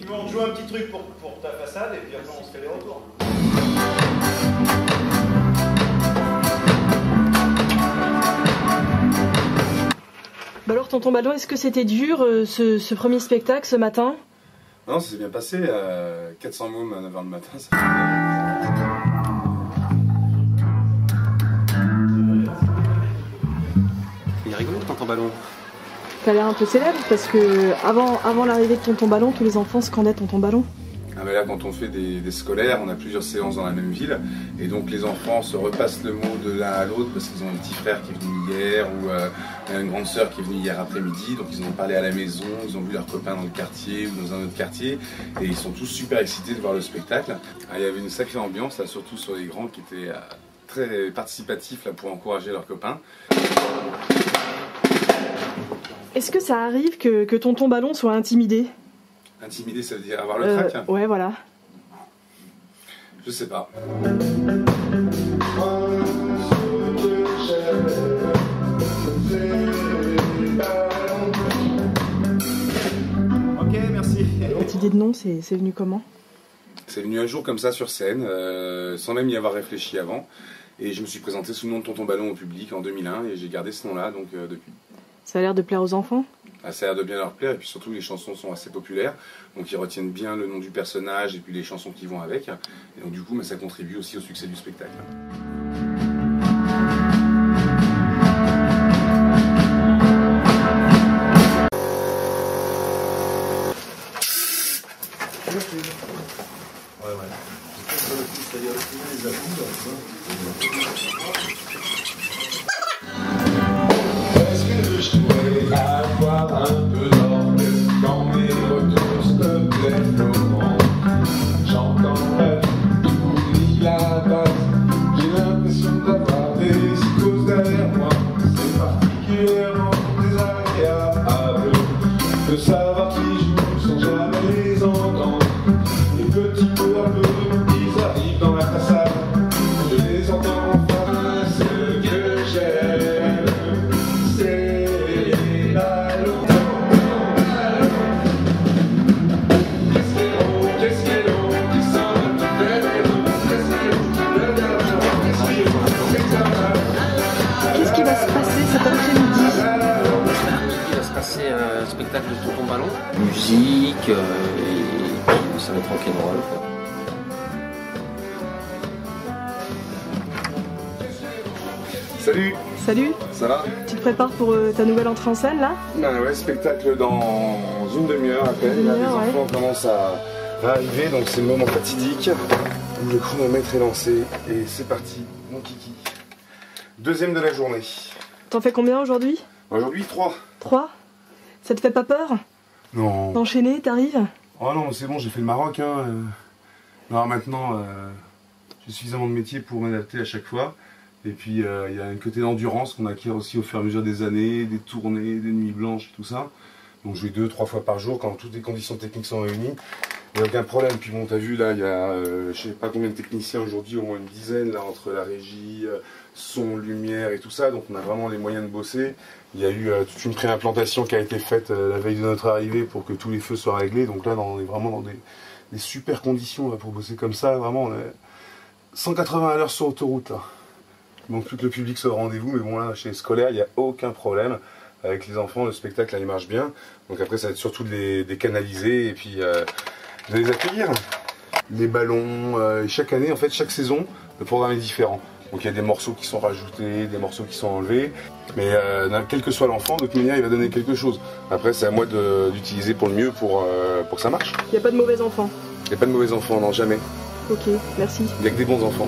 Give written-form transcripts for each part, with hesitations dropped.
tu veux, on joue un petit truc pour ta façade et puis après on se fait les retours. Bah alors tonton Ballon, est-ce que c'était dur ce premier spectacle ce matin? Non, ça s'est bien passé. 400 mômes à 9h du matin, ça fait Il est rigolo, tonton Ballon. T'as l'air un peu célèbre parce que avant l'arrivée de tonton Ballon, tous les enfants scandaient tonton Ballon. Ah mais là, quand on fait des scolaires, on a plusieurs séances dans la même ville, et donc les enfants se repassent le mot de l'un à l'autre parce qu'ils ont un petit frère qui est venu hier ou une grande sœur qui est venue hier après-midi, donc ils en ont parlé à la maison, ils ont vu leurs copains dans le quartier ou dans un autre quartier, et ils sont tous super excités de voir le spectacle. Ah, il y avait une sacrée ambiance, là, surtout sur les grands qui étaient très participatifs là, pour encourager leurs copains. Est-ce que ça arrive que tonton Ballon soit intimidé? Intimidé, ça veut dire avoir le trac? Ouais, voilà. Je sais pas. Ok, merci. Cette idée de nom, c'est venu comment? C'est venu un jour comme ça sur scène, sans même y avoir réfléchi avant. Et je me suis présenté sous le nom de Tonton Ballon au public en 2001 et j'ai gardé ce nom-là donc depuis. Ça a l'air de plaire aux enfants? Ça a l'air de bien leur plaire et puis surtout les chansons sont assez populaires. Donc ils retiennent bien le nom du personnage et puis les chansons qui vont avec. Et donc du coup ça contribue aussi au succès du spectacle. Spectacle de tonton Ballon, musique, et puis ça va être rock'n'roll. Salut! Salut! Ça va? Tu te prépares pour ta nouvelle entrée en scène là? Ben ouais, spectacle dans une demi-heure à peine. Là, les enfants commencent à arriver, donc c'est le moment fatidique où le chronomètre est lancé et c'est parti, mon kiki. Deuxième de la journée. T'en fais combien aujourd'hui? Aujourd'hui, 3. 3? Ça te fait pas peur? Non. D'enchaîner, t'arrives? Oh non, c'est bon, j'ai fait le Maroc. Non, maintenant, j'ai suffisamment de métier pour m'adapter à chaque fois. Et puis, il y a un côté d'endurance qu'on acquiert aussi au fur et à mesure des années, des tournées, des nuits blanches, tout ça. Donc, je vais 2-3 fois par jour quand toutes les conditions techniques sont réunies. Il n'y a aucun problème. Puis bon, t'as vu, là, il y a, je sais pas combien de techniciens aujourd'hui, au moins une dizaine, là, entre la régie, son, lumière et tout ça. Donc, on a vraiment les moyens de bosser. Il y a eu toute une préimplantation qui a été faite la veille de notre arrivée pour que tous les feux soient réglés. Donc là, on est vraiment dans des super conditions là, pour bosser comme ça. Vraiment, on est 180 à l'heure sur autoroute. Là. Donc tout le public soit au rendez-vous. Mais bon, là, chez les scolaires, il n'y a aucun problème. Avec les enfants, le spectacle, là, il marche bien. Donc après, ça va être surtout de les canaliser et puis de les accueillir. Les ballons, chaque année, en fait, chaque saison, le programme est différent. Donc il y a des morceaux qui sont rajoutés, des morceaux qui sont enlevés. Mais quel que soit l'enfant, de toute manière, il va donner quelque chose. Après, c'est à moi d'utiliser pour le mieux pour que ça marche. Il n'y a pas de mauvais enfants? Il n'y a pas de mauvais enfants, non, jamais. Ok, merci. Il n'y a que des bons enfants.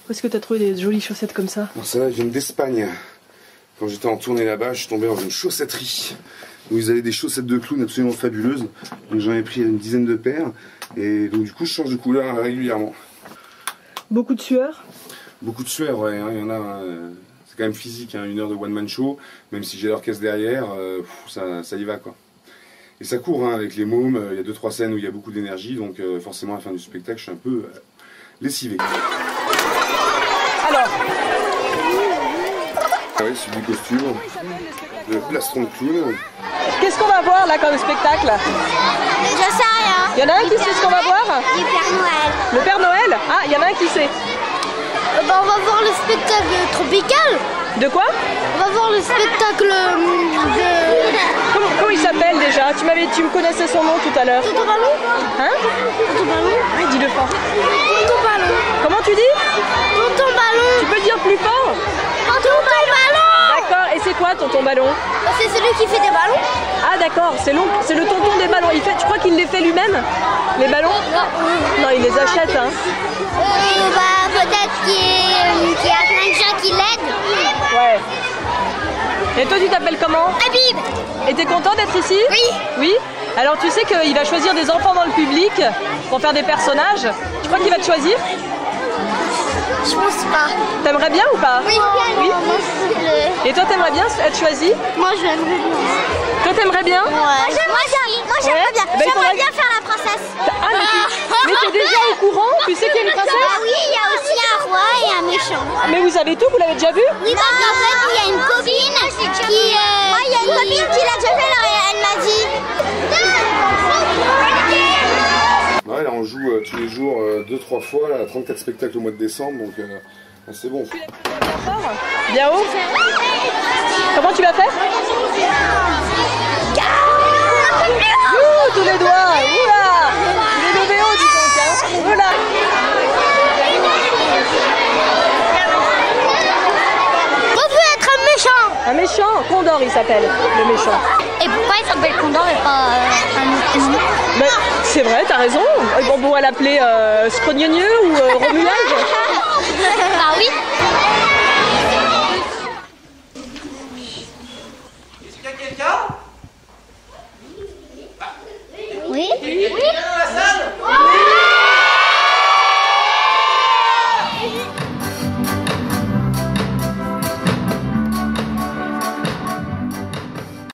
Où est-ce que tu as trouvé des jolies chaussettes comme ça? Celle-là, je viens d'Espagne. Quand j'étais en tournée là-bas, je suis tombé dans une chaussetterie où ils avaient des chaussettes de clown absolument fabuleuses. Donc j'en ai pris une dizaine de paires. Et donc du coup, je change de couleur régulièrement. Beaucoup de sueur? Beaucoup de sueur, ouais. Il y en a. C'est quand même physique, hein, 1 heure de one-man show. Même si j'ai l'orchestre derrière, ça y va, quoi. Et ça court, hein, avec les mômes. Il y a 2-3 scènes où il y a beaucoup d'énergie. Donc forcément, à la fin du spectacle, je suis un peu lessivé. Alors, oui, c'est du costume, le plastron de clown. Qu'est-ce qu'on va voir là comme spectacle? Je sais rien. Il y en a un qui sait ce qu'on va voir? Du Père Noël. Le Père Noël? Ah, il y en a un qui sait. On va voir le spectacle tropical. De quoi? On va voir le spectacle de... Comment il s'appelle déjà? Tu me connaissais son nom tout à l'heure. Tonton Ballon. Hein? Tonton Ballon. Ah, dis-le fort. Tonton Ballon. Comment tu dis? Tonton Ballon. Tu peux le dire plus fort? Tonton Ballon. D'accord, et c'est quoi tonton ballon? C'est celui qui fait des ballons. Ah d'accord, c'est le tonton des ballons. Tu crois qu'il les fait lui-même? Les ballons? Non, il les achète, hein. Peut-être qu'il y a plein de gens qui l'aident. Ouais. Et toi, tu t'appelles comment? Habib. Et t'es content d'être ici? Oui. Oui? Alors tu sais qu'il va choisir des enfants dans le public pour faire des personnages. Tu crois qu'il va te choisir? Je pense pas. T'aimerais bien ou pas? Oui. Oui. Et toi, t'aimerais bien être choisi? Moi, je l'aimerais bien. Toi, t'aimerais bien? Ouais. Moi, j'aimerais bien. Ben, J'aimerais bien faire la princesse. Ah, mais t'es déjà au courant? Tu sais qu'il y a une princesse? Ah oui, il y a aussi un roi et un méchant. Mais vous savez tout? Vous l'avez déjà vu? Oui, parce qu'en fait, il y a une copine qui... Moi, il y a une copine qui l'a déjà fait, alors elle m'a dit... Ouais, là on joue tous les jours 2-3 fois, là, 34 spectacles au mois de décembre, donc c'est bon. Bien haut? Comment tu vas faire? Ouh, tous les doigts! Oula! Il est levé haut, dis donc, hein! Oula! On peut être un méchant. Un méchant? Condor, il s'appelle, le méchant. Et pourquoi il s'appelle Condor et pas un autre nom? Mais c'est vrai, t'as raison. On pourrait l'appeler Scrognonieux ou Romulage. Bah oui. Est-ce qu'il y a quelqu'un? Oui. Quelqu'un dans la salle?